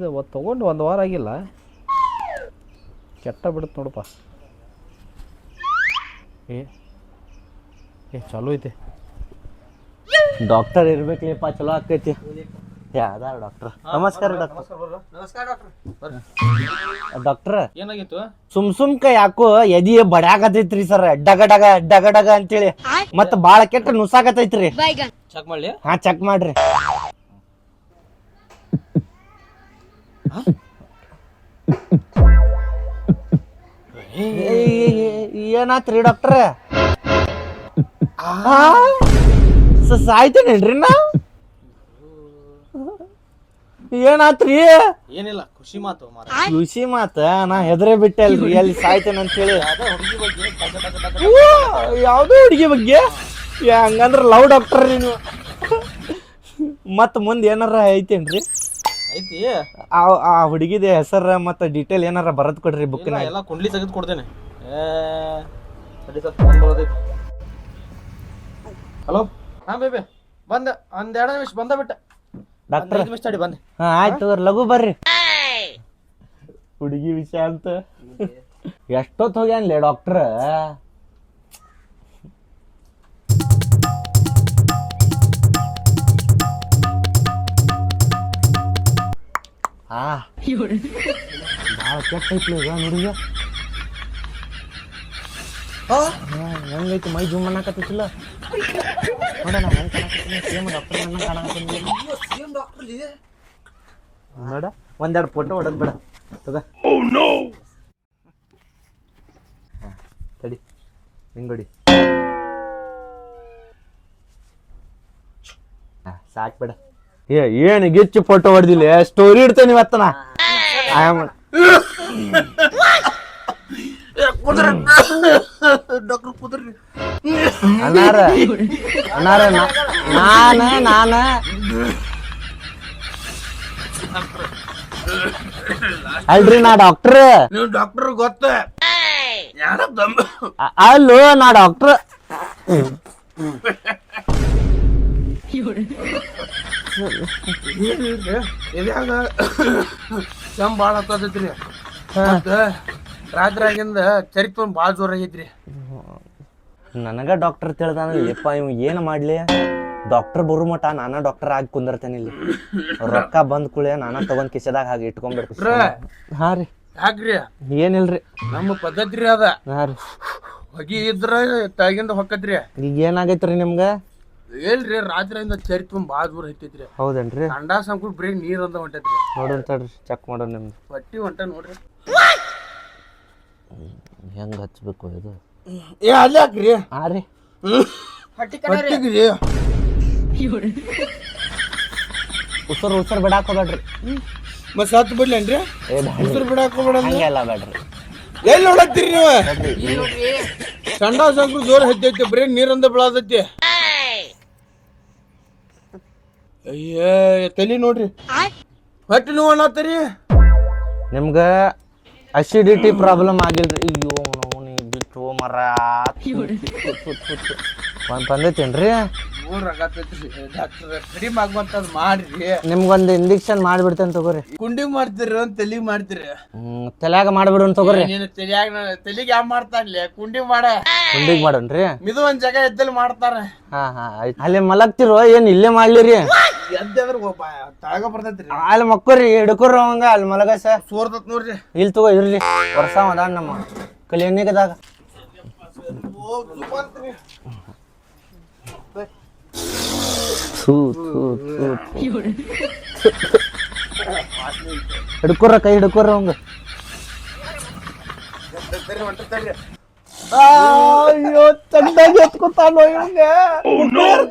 ಇದು ತೊಗೊಂಡು 1 ವಾರ ಆಗಿಲ್ಲ, ಕೆಟ್ಟ ಬಿಡುತ್ತೆ ನೋಡಪ್ಪ. ಏ ಚಲೋ ಐತೆ. ಡಾಕ್ಟರ್ ಇರ್ಬೇಕ್ಲಿಪ್ಪ, ಚಲೋ ಆಕೈತಿ. ಯಾವ್ದಾರ ಡಾಕ್ಟರ್? ನಮಸ್ಕಾರ ಡಾಕ್ಟರ್. ಏನಾಗಿತ್ತು? ಸುಮ್ಕ ಯಾಕೋ ಎದಿ ಬಡ್ಯಾಕತೈತ್ರಿ ಸರ್, ಡಗ ಡಗ ಡಗ ಡಗ ಅಂತೇಳಿ. ಮತ್ತ ಬಾಳ ಕೆಟ್ಟ ನುಸಾಕತೈತ್ರಿ. ಚೆಕ್ ಮಾಡ್ಲಿ? ಹಾ, ಚೆಕ್ ಮಾಡ್ರಿ. ಏನಾತ್ರಿ ಡಾಕ್ಟರ್? ಸಾಯ್ತೇನೇನ್ರಿ ನಾ? ಏನಾತ್ರಿ? ಏನಿಲ್ಲ, ಖುಷಿ ಮಾತು. ಖುಷಿ ಮಾತ? ನಾ ಹೆದರೇ ಬಿಟ್ಟೆ ಅಲ್ರಿ, ಅಲ್ಲಿ ಸಾಯ್ತೇನೆ ಅಂತೇಳಿ. ಯಾವ್ದೋ ಹುಡುಗಿ ಬಗ್ಗೆ? ಹಂಗಂದ್ರ ಲವ್ ಡಾಕ್ಟರ್ ರೀ ನೀವು. ಮತ್ ಮುಂದ್ ಏನಾರ ಐತೇನ್ರಿ? ಐತಿ. ಆ ಹುಡುಗಿದ ಹೆಸರ ಮತ್ತ ಡೀಟೇಲ್ ಏನಾರ ಬರದ್ ಕೊಡ್ರಿ ಬುಕ್ಕಿನ. ಎಲ್ಲ ಕುಂಡ್ಲಿ ತೆಗೆದು ಕೊಡ್ತೇನೆ. ಹಲೋ. ಹಾ ಬೇಬಿ ಬಂದ, ಒಂದ್ 2 ನಿಮಿಷ ಬಂದ ಬಿಟ್ಟ. ಡಾಕ್ಟರ್ ಸ್ಟಡಿ ಬಂದೆ. ಹಾ ಆಯ್ತು, ಲಘು ಬರ್ರಿ. ಹುಡುಗಿ ವಿಷಯ ಅಂತ ಎಷ್ಟೊತ್ತು ಹೋಗ್ಯಾನ್ಲೇ ಡಾಕ್ಟರ್? ಭಾಳ ಕೆಟ್ಟೈತ್ಲಿ ಈಗ ಹುಡುಗ. ಹೆಂಗೈತಿ ಮೈ ಜೂಮ್ ಅನ್ನಕತ್ತಿಲ್ಲ ನೋಡೋಣ. ಹೆಂಗ್ ಕಾಣಕತ್ತೀನಿ? ಸೇಮ್ ಡಾಕ್ಟರ್ ನನ್ನ ಕಾಣಕತ್ತೀನಿ ನೋಡ. ಒಂದೆರಡು ಫೋಟೋ ಹೊಡೆದ್ ಬಿಡ ತಗ. ತಡಿ, ಹಿಂಗೊಡಿ. ಸಾಕ್ ಬಿಡ. ಏನು ಗಿಚ್ಚು ಫೋಟೋ ಹೊಡೆದಿಲ್ಲ, ಸ್ಟೋರಿ ಇಡ್ತೇನೆ ಇವತ್ತನ. ಅಣ್ಣಾರ ನಾನ ಅಲ್ರಿ, ನಾ ಡಾಕ್ಟರ್. ನೀವು ಡಾಕ್ಟರ್ ಗೊತ್ತ? ಅಲ್ಲೋ ನಾ ಡಾಕ್ಟರ್. ಕೆಮ್ಮ ಭಾಳ ಹತ್ತೈತ್ರಿ, ರಾತ್ರಿ ಆಗಿಂದ ಚರಿತ್ ಭಾಳ ಜೋರ್ ಆಗೈತ್ರಿ. ನನಗ ಡಾಕ್ಟರ್ ತಿಳ್ದಾನಲ್ಲಪ್ಪ ಇವ್. ಏನ್ ಮಾಡ್ಲಿ? ಡಾಕ್ಟರ್ ಬರು ಮಟ ನಾನಾ ಡಾಕ್ಟರ್ ಆಗಿ ಕುಂದಿರ್ತೇನೆ ಇಲ್ಲಿ. ರೊಕ್ಕ ಬಂದ್ ಕುಳೆ ನಾನಾ ತಗೊಂಡ್ ಕಿಸೆದಾಗ ಹಾಗೆ ಇಟ್ಕೊಂಡ್ಬಿಡ್ತೀನಿ. ಹಾ ರೀ. ಯಾಕ್ರಿ? ಏನಿಲ್ರಿ, ನಮ್ಮ ಪದ್ಧತಿ ರೀ ಅದ. ಹಾ ರೀ. ಹೊಗಿ ಇದ್ರ ತಾಗಿಂದ ಹೊಕ್ಕತ್ರಿ. ಈಗ ಏನಾಗೈತ್ರಿ ನಿಮ್ಗ? ಹೇಳ್ರಿ, ರಾತ್ರಿಯಿಂದ ಚರಿತ್ ಭಾಳ ದೂರ ಹತ್ತೈತ್ರಿ. ಹೌದೇನ್ರಿ? ಅಂಡಾ ಸಂಕುಲ್ ಬ್ರೇಕ್ ನೀರ್ ಅಂತ ಹೊಂಟೈತ್ರಿ. ನೋಡೋಣ ತಡ್ರಿ, ಚೆಕ್ ಮಾಡೋಣ. ನಿಮ್ದು ಹೊಟ್ಟಿ ಹೊಂಟ ನೋಡ್ರಿ. ಹೆಂಗ್ ಹಚ್ಬೇಕು ಇದು? ಅಲ್ಲಿ ಹಾಕ್ರಿ. ಹಾ ರೀ. ಹೊಟ್ಟಿಗ್ರಿ ಉಸರು ಬಿಡಾಕ್ ಹೋಗ್ಬೇಡ್ರಿ. ಮತ್ ಸತ್ ಬಿಡ್ಲೇನ್ರಿ? ಉಸಿರು ಬಿಡಾಕ್ ಹೋಗ್ಬೇಡ. ಹಂಗೆಲ್ಲ ಬೇಡ್ರಿ. ಎಲ್ಲಿ ನೋಡತ್ತೀರಿ ನೀವು? ಸಂಡಾ ಸಂಕುಲ್ ಜೋರ್ ಹತ್ತೈತಿ, ಬ್ರೇಕ್ ನೀರಂದ ಬೀಳತೈತಿ. ಅಯ್ಯ ತಲಿ ನೋಡ್ರಿ, ಹೊಟ್ಟೆ ನೋವು ಅನ್ನತ್ತೀರಿ. ನಿಮ್ಗ ಅಸಿಡಿಟಿ ಪ್ರಾಬ್ಲಮ್ ಆಗಿಲ್ರಿ? ಅಯ್ಯೋ ನೀ ಬಿಟ್ಟು ಮರ ಬಂದೈತೇನ್ರಿ? ಕಡಿಮೆ ಆಗುವಂತದ್ ಮಾಡ್ರಿ. ನಿಮ್ಗೊಂದು ಇಂಜೆಕ್ಷನ್ ಮಾಡ್ಬಿಡ್ತೇನೆ ತಗೋರಿ. ಕುಂಡಿ ಮಾಡ್ತೀರಿ ಅಂತ ತಲಿ ಮಾಡ್ತೀರಿ? ತಲ್ಯಾಗ ಮಾಡ್ಬಿಡೋನ್ ತಗೋರಿ. ನೀನು ತಲಿಗೆ ಯಾವ ಮಾಡ್ತಾನ್ಲಿ? ಕುಂಡಿ ಮಾಡ. ಕುಂಡಿಗ್ ಮಾಡೋನ್ರಿ? ಇದು ಒಂದ್ ಜಾಗ ಎದ್ದಲ್ಲಿ ಮಾಡ್ತಾರ. ಹಾ ಅಲ್ಲಿ ಮಲಗ್ತಿರೋ ಏನ್ ಇಲ್ಲೇ ಮಾಡ್ಲಿರಿ? ಎದ್ದ್ರ ತಳಗ ಬರ್ತೈತ್ರಿ. ಅಲ್ಲಿ ಮಕ್ಕೋರಿ, ಹಿಡ್ಕೋರಿ ಅವಂಗ ಅಲ್ಲಿ ಮಲಗಸ ಸೋರ್ತತ್ ನೋಡ್ರಿ. ಇಲ್ಲಿ ತಗೋ ಇರ್ಲಿ. ವರ್ಷ ಅದಾನ ನಮ್ಮ ಕ್ಲಿನಿಕ್ದಾಗ. ಹಿಡ್ಕೋರ, ಕೈ ಹಿಡ್ಕೋರ ಅವಂಗ. ಅಯ್ಯೋ ಚಂದಾಗಿ ಎತ್ಕೊತಾನೋ ಇವಂಗ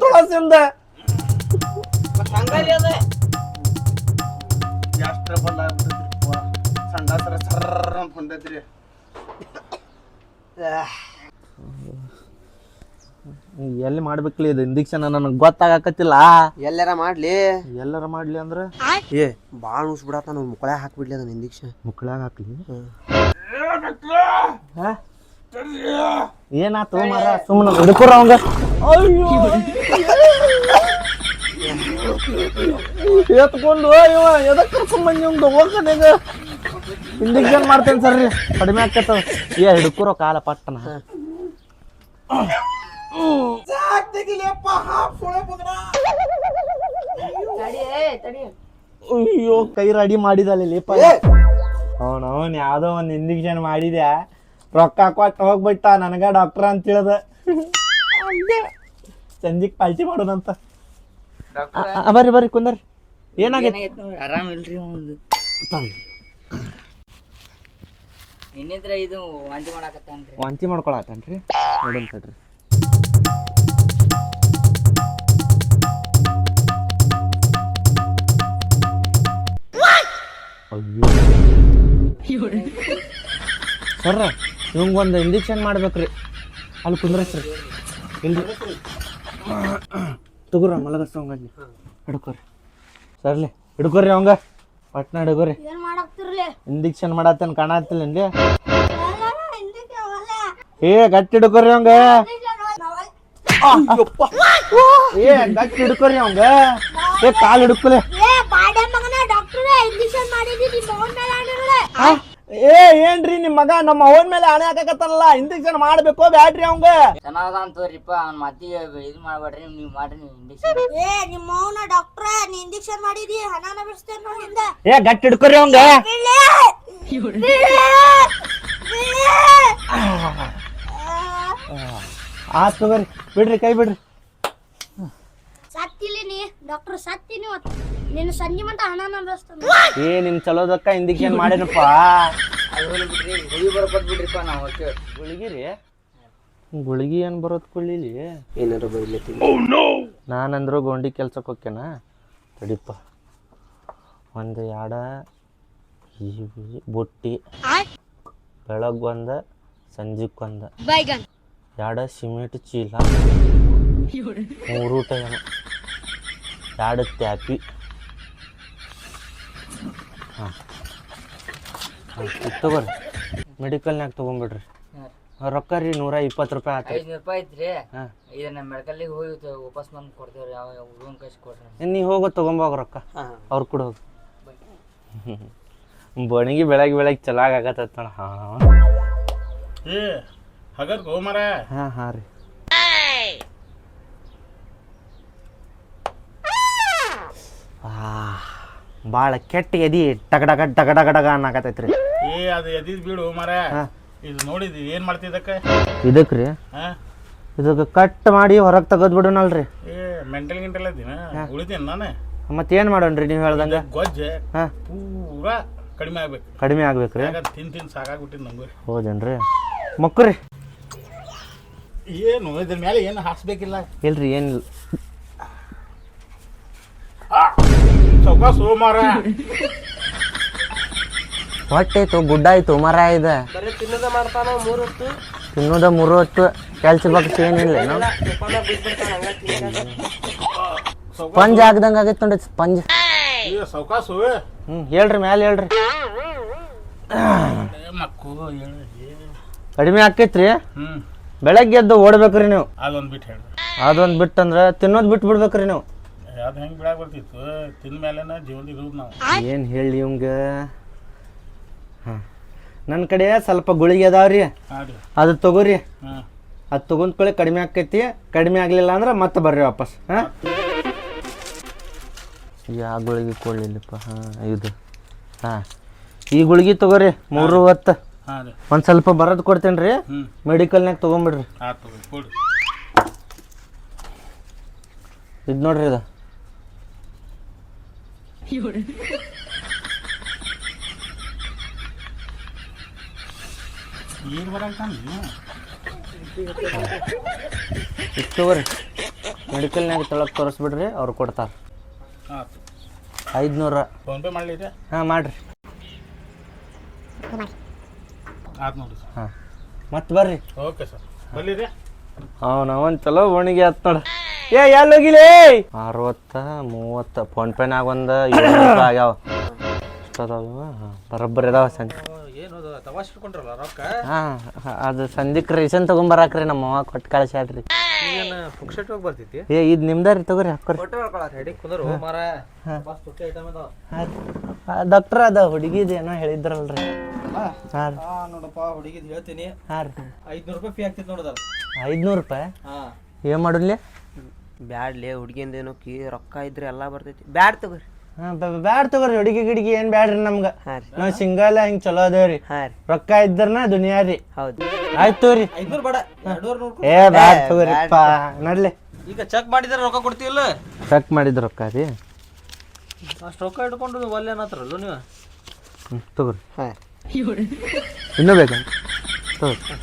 ತುಳಸಿಂದ. ಸಂಡಾಸರ ಸರ್ರ ಅಂತ ಹೊಂದೈತ್ರಿ. ಎಲ್ಲಿ ಮಾಡ್ಬೇಕ್ಲಿ ಇದು ಇಂಜೆಕ್ಷನ್? ನನಗೆ ಗೊತ್ತಾಗಕತ್ತಿಲ್ಲ. ಎಲ್ಲಾರ ಮಾಡ್ಲಿ ಅಂದ್ರ ಏ ಬಾಳ ನುಸ್ ಬಿಡತ್ತ. ನಾವು ಮುಕ್ಕಳ್ಯಾಗ ಹಾಕ್ಬಿಡ್ಲಿ ಅದನ್ನ ಇಂಜೆಕ್ಷನ್. ಮುಕ್ಕಳಾಗ ಹಾಕ್ಲಿ? ಏನಾತು ಮರ? ಸುಮ್ಮನೆ ಹಿಡ್ಕೊರ ಅವಂಗ. ಅಯ್ಯೋ ಎತ್ಕೊಂಡು ಇವ ಎದಕ್ ಕರ್ಕೊಂಡ್ ಬಂದಿ ಇವ್ನ ಹೋಗನೆಗ ಇಂಜೆಕ್ಷನ್ ಮಾಡ್ತೇನೆ ಸರ್ರಿ ಕಡಿಮೆ ಆಕತ್ತದ ಹಿಡ್ಕುರೋ ಕಾಲ ಪಟ್ಟನ ಅಯ್ಯೋ ಕೈ ರೆಡಿ ಮಾಡಿದಲ್ಲ ಲೇಪ ಅವನವನ್ ಯಾವ್ದೋ ಒಂದ್ ಇಂಜೆಕ್ಷನ್ ಮಾಡಿದ್ಯಾ ರೊಕ್ಕ ಕೊಟ್ಟು ಹೋಗ್ಬಿಟ್ಟ ನನಗ ಡಾಕ್ಟರ್ ಅಂತ ಹೇಳ್ದ ಸಂಜಿಗ್ ಪಾಲ್ಟಿ ಮಾಡೋದಂತ ಬರ್ರಿ ಕುಂದರ್ರಿ ಏನಾಗೈತಿ ಆರಾಮ್ ಇಲ್ರಿ ಒಂದು ಇನ್ನಿದ್ರ ಇದು ವಾಂತಿ ಮಾಡಾಕತ್ತಾನ್ರಿ ವಾಂತಿ ಮಾಡ್ಕೊಳತ್ತನ್ರಿ ನೋಡೋಣ ತಡ್ರಿ ಸರ್ರ ಇವಂಗೊಂದು ಇಂಜೆಕ್ಷನ್ ಮಾಡ್ಬೇಕ್ರಿ ಅಲ್ಲಿ ಕುಂದ್ರಸ್ರಿ ಇಲ್ರಿ ತಗೋರ ಮಲಗಸ್ಸಂಗಿ ಹಿಡ್ಕೋರಿ ಸರ್ಲಿ ಹಿಡ್ಕೋರಿ ಅವಂಗ ಪಟ್ನ ಹಿಡ್ಕೋರಿ ಇಂಜೆಕ್ಷನ್ ಮಾಡತ್ತೇನ್ ಕಾಣತ್ತಿಲ್ಲ ಏ ಗಟ್ಟಿ ಹಿಡ್ಕೋರಿ ಅವಂಗ ಏ ಗಟ್ಟಿ ಹಿಡ್ಕೋರಿ ಅವಂಗ ಏ ಕಾಲ್ ಹಿಡ್ಕೊಲೆ ಏ ಏನ್ರಿ ನಿಮ್ ಮಗ ನಮ್ಮ ಅವನ್ ಮೇಲೆ ಹಣೆ ಹಾಕಕತ್ತಾನಲ್ಲ ಇಂಜೆಕ್ಷನ್ ಮಾಡ್ಬೇಕು ಬ್ಯಾಡ್ರಿ ಅವಂಗ ಚೆನ್ನಾಗ ಅಂತವ್ರಿಪ್ಪ ಅವ್ನ ಮತ್ತಿಗೆ ಇದು ಮಾಡ್ಬೇಡ್ರಿ ನೀವ್ ಮಾಡ್ರಿ ಇಂಜೆಕ್ಷನ್ ನಿಮ್ಮ ಅವನ ಡಾಕ್ಟ್ರ ನೀ ಇಂಜೆಕ್ಷನ್ ಮಾಡಿದಿ ಹಣನ ಬಿಡಿಸ್ತೇನೆ ನೋಡಿಂದ ಏ ಗಟ್ಟಿ ಹಿಡ್ಕೊರಿ ಅವಂಗ ಆತ್ ತಗೋರಿ ಬಿಡ್ರಿ ಕೈ ಬಿಡ್ರಿ ಸತ್ತಿಲಿ ನೀ ಡಾಕ್ಟರ್ ಸತ್ತೀನಿ ನೀನು ಸಂಜೆ ಮಟ್ಟ ಹಣನ ಬಿಡಿಸ್ತೇನೆ ಏ ನಿಮ್ ಚಲೋದಕ್ಕ ಇಂಜೆಕ್ಷನ್ ಮಾಡಿರಪ್ಪ ಬಿಡ್ರಿ ಗುಳಿ ಬರ್ಬೋದು ಬಿಡ್ರಿಪ್ಪ ನಾವು ಹೋಗ್ತೇವೆ ಗುಳಿಗಿರಿ ಗುಳಿಗಿ ಏನ್ ಬರೋದ್ ಕೊಳ್ಳಿಲಿ ಏನಾರ ಬೈಲತ್ತೀನಿ ನಾನಂದ್ರು ಗೋಂಡಿ ಕೆಲ್ಸಕ್ಕೆ ಹೋಗ್ತೇನ ತಡಿಪ್ಪ ಒಂದು ಎಡ ಬುಟ್ಟಿ ಬೆಳಗ್ಗೊಂದ ಸಂಜೆಕ್ಕೊಂದ ಎಡ ಸಿಮೆಂಟ್ ಚೀಲ 3 ಟೈಮ್ 2 ತ್ಯಾಪಿ ಹಾಂ ತಗೋರಿ ಮೆಡಿಕಲ್ನಾಗ ತೊಗೊಂಬಿಡ್ರಿ ರೊಕ್ಕ ರೀ 120 ರೂಪಾಯಿ ಆಯ್ತು 500 ರೂಪಾಯಿ ಐತ್ರಿ ಇದನ್ನ ಮೆಡಿಕಲ್ಗೆ ಹೋಗಿ ವಾಪಸ್ ಬಂದು ಕೊಡ್ತೇವ್ರಿ ಯಾವ ರೂಮ್ ಕಳ್ಸಿ ಕೊಡ್ರಿ ನೀ ಹೋಗೋ ತೊಗೊಂಬೋಗ ರೊಕ್ಕ ಅವ್ರು ಕೂಡ ಹೋಗಿ ಬಣಿಗೆ ಬೆಳಗ್ಗೆ ಚಲಾಗ ಆಗತ್ತ ಹಾಂ ಏ ಹಾಗಾದ್ರೆ ಗೋ ಮರ ಹಾಂ ರೀ ಭಾಳ ಕೆಟ್ಟ ಎದಿ ಟಗಡಗ ಅನ್ನಕತ್ತೈತ್ರಿ ಏ ಅದು ಎದಿದ್ ಬಿಡು ಮರ ಇದು ನೋಡಿದ್ವಿ ಏನ್ ಮಾಡ್ತಿದ್ದಕ್ಕೆ ಇದಕ್ಕೆ ರೀ ಇದಕ್ಕೆ ಕಟ್ ಮಾಡಿ ಹೊರಗೆ ತೆಗೆದು ಬಿಡೋಣಲ್ರಿ ಏ ಮೆಂಟಲ್ ಗಿಂಟಲ್ ಅದಿನ ಉಳಿತೀನಿ ನಾನು ಮತ್ತೇನು ಮಾಡೋಣ್ರಿ ನೀವು ಹೇಳ್ದಂಗೆ ಗೊಜ್ಜೆ ಹಾಂ ಪೂರಾ ಕಡಿಮೆ ಆಗ್ಬೇಕು ಕಡಿಮೆ ಆಗ್ಬೇಕ್ರಿ ತಿನ್ ಸಾಕಾಗ್ಬಿಟ್ಟಿದ್ ನಂಗೆ ಹೌದೇನ್ರಿ ಮಕ್ಕರಿ ಏನು ಇದ್ರ ಮೇಲೆ ಏನು ಹಾಕ್ಸ್ಬೇಕಿಲ್ಲ ಇಲ್ರಿ ಏನಿಲ್ಲ ಚೌಕ ಸೋಮಾರ ಹೊಟ್ಟೆ ಐತು ಗುಡ್ಡ ಆಯ್ತು ಮರ ಇದೆ ತಿನ್ನೋದ ಮಾಡ್ತಾನ 3 ಹೊತ್ತು ತಿನ್ನೋದ 3 ಹೊತ್ತು ಕೆಲ್ಸ ಬಗ್ಸಿ ಏನಿಲ್ಲ ಸ್ಪಂಜ್ ಆಗ್ದಂಗ ಆಗೈತೆ ನೋಡಿ ಸ್ಪಂಜ್ ಸೌಕಾಸು ಹೇಳ್ರಿ ಮ್ಯಾಲೆ ಹೇಳ್ರಿ ಮಕ್ಕು ಕಡಿಮೆ ಆಕೈತ್ರಿ ಹ್ಮ್ ಬೆಳಗ್ಗೆ ಎದ್ದು ಓಡ್ಬೇಕ್ರಿ ನೀವು ಅದೊಂದು ಬಿಟ್ಟು ಹೇಳಿ ಅದೊಂದು ಬಿಟ್ಟಂದ್ರೆ ತಿನ್ನೋದು ಬಿಟ್ಟು ಬಿಡ್ಬೇಕ್ರಿ ನೀವು ಅದು ಹೆಂಗೆ ಬಿಡಾಕ್ ಬರ್ತಿತ್ತು ತಿಂದ ಮೇಲೆನ ಜೀವನ ಇರೋದು ನಾವು ಏನು ಹೇಳಿ ಇವಂಗ ಹಾಂ ನನ್ನ ಕಡೆ ಸ್ವಲ್ಪ ಗುಳಿಗೆ ಅದಾವ್ರಿ ಹಾಂ ಅದು ತಗೋರಿ ಹಾಂ ಅದು ತಗೊಂಡ್ಕೊಳ್ಳಿ ಕಡಿಮೆ ಆಕೈತಿ ಕಡಿಮೆ ಆಗಲಿಲ್ಲ ಅಂದ್ರೆ ಮತ್ತೆ ಬರ್ರಿ ವಾಪಸ್ ಹಾಂ ಯಾವ ಗುಳಿಗೆ ಕೊಡ್ಲಿಲ್ಲಪ್ಪ ಹಾಂ ಇದು ಹಾಂ ಈ ಗುಳಿಗೆ ತಗೋರಿ 3 ಹೊತ್ತು ಹಾಂ ರೀ ಒಂದು ಸ್ವಲ್ಪ ಬರೋದು ಕೊಡ್ತೇನೆ ರೀ ಹ್ಞೂ ಮೆಡಿಕಲ್ನಾಗ ತೊಗೊಂಬಿಡ್ರಿ ಆಯ್ತು ಕೊಡಿ ಇದು ನೋಡ್ರಿ ಇದು ಏನು ಬರಂತಾನೆ ಇದು ತಗೋರಿ ಮೆಡಿಕಲ್ನಾಗ ತೊಳಗೆ ತೋರಿಸ್ಬಿಡ್ರಿ ಅವ್ರು ಕೊಡ್ತಾರೆ ಆಯ್ತು 500 ಫೋನ್ಪೇ ಮಾಡಲಿದೆ ಹಾಂ ಮಾಡಿರಿ ಆಯ್ತು ನೋಡಿರಿ ಸರ್ ಹಾಂ ಮತ್ತೆ ಬರ್ರಿ ಓಕೆ ಸರ್ ಬಲ್ಲಿರಿ ಅವನವನ್ ಚಲೋ ಒಣಗಿ ಆತ್ ನೋಡ ಏ ಎಲ್ಲಿ ಹೋಗಿಲಿ 60 30 ಫೋನ್ಪೇನಾಗ ಒಂದು 700 ರೂಪಾಯಿ ಆಗ್ಯಾವ ಅದಾವ ಬರೋಬ್ಬರಿ ಅದಾವ ಸಂಜೆ ಹಾಂ ಅದು ಸಂಜೆಕ್ ರೇಷನ್ ತೊಗೊಂಬರಾಕ್ರಿ ನಮ್ಮ ಅವ್ವ ಕೊಟ್ಟು ಕಳಿಸ್ಯಾಡ್ರಿ ಈಗೇನ ಪುಕ್ಷಟ್ ಹೋಗಿ ಬರ್ತೈತಿ ಏ ಇದು ನಿಮ್ದಾರಿ ತಗೋರಿ ಹಾಕೋರಿ ರೆಡಿ ಕುಂದ್ರು ಮಾರ ಬಸ್ ತುಟ್ಟಿ ಐಟಮ್ ಅದಾವ ಡಾಕ್ಟರ್ ಅದ ಹುಡುಗಿದು ಏನೋ ಹೇಳಿದ್ರಲ್ರಿ ಹಾಂ ರೀ ನೋಡಪ್ಪ ಹುಡುಗಿದ್ ಹೇಳ್ತೀನಿ ಹಾಂ ರೀ 500 ರೂಪಾಯಿ ಫೀ ಆಗ್ತೈತಿ ನೋಡೋದಲ್ಲ 500 ರೂಪಾಯಿ ಹಾ ಏನು ಮಾಡುನ್ಲಿ ಬ್ಯಾಡ್ಲಿ ಹುಡುಗಿಂದೇನು ರೊಕ್ಕ ಇದ್ರೆ ಎಲ್ಲ ಬರ್ತೈತಿ ಬ್ಯಾಡ್ ತಗೋರಿ ಹಾಂ ಬ್ಯಾಡ್ ತಗೋರಿ ಹುಡುಗಿ ಗಿಡಿಗಿ ಏನು ಬ್ಯಾಡ್ರಿ ನಮ್ಗೆ ಹಾಂ ರೀ ನಾವು ಸಿಂಗಲ್ ಹಿಂಗೆ ಚಲೋ ಅದೇವ್ರಿ ಹಾಂ ರೀ ರೊಕ್ಕ ಇದ್ರನ ದುನಿಯಾ ರೀ ಹೌದು ಆಯ್ತು ತಗೋರಿ 500 ಬೇಡ 200 ಏ ಬ್ಯಾಡ್ ತಗೋರಿಪ್ಪ ನಡ್ಲಿ ಈಗ ಚೆಕ್ ಮಾಡಿದ್ರೆ ರೊಕ್ಕ ಕೊಡ್ತೀವಿಲ್ಲ ಚೆಕ್ ಮಾಡಿದ ರೊಕ್ಕ ರೀ ಅಷ್ಟು ರೊಕ್ಕ ಇಟ್ಕೊಂಡು ಒಲ್ಲೆ ಅನ್ನತ್ರಲ್ಲ ನೀವು ತಗೋರಿ ಹಾಂ ಇನ್ನೂ ಬೇಕಂತ ತಗೋರಿ